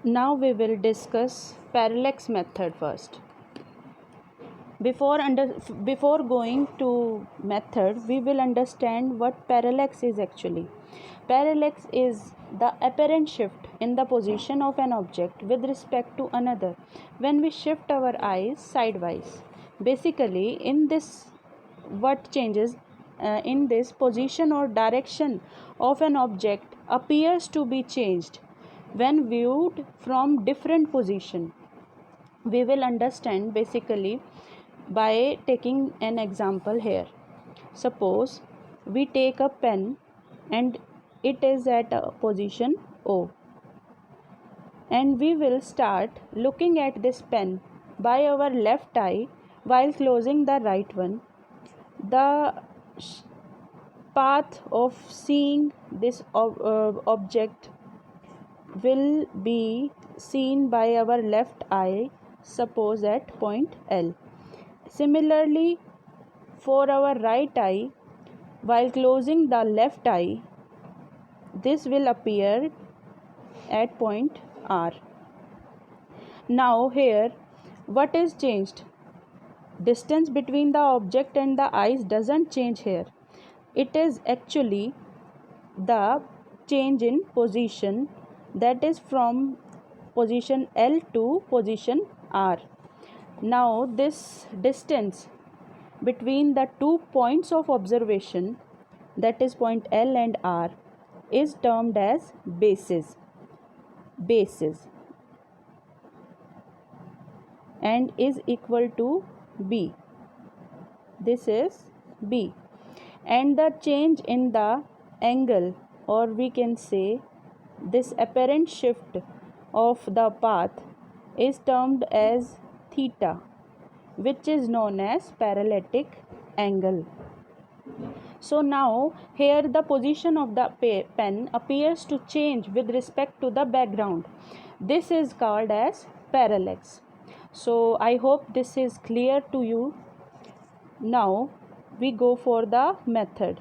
Now we will discuss parallax method first. Before going to method, we will understand what parallax is actually. Parallax is the apparent shift in the position of an object with respect to another when we shift our eyes sidewise. Basically, in this, what changes in this position or direction of an object appears to be changed when viewed from different position. We will understand basically by taking an example here. Suppose we take a pen and it is at a position O, and we will start looking at this pen by our left eye while closing the right one. The path of seeing this object will be seen by our left eye, suppose at point L. Similarly, for our right eye, while closing the left eye, this will appear at point R. Now here, what is changed? Distance between the object and the eyes doesn't change here. It is actually the change in position, that is from position L to position R. Now this distance between the 2 points of observation, that is point L and R, is termed as bases and is equal to B. This is B, and the change in the angle, or we can say this apparent shift of the path, is termed as theta, which is known as parallatic angle. So now here the position of the pen appears to change with respect to the background. This is called as parallax. So I hope this is clear to you. Now we go for the method.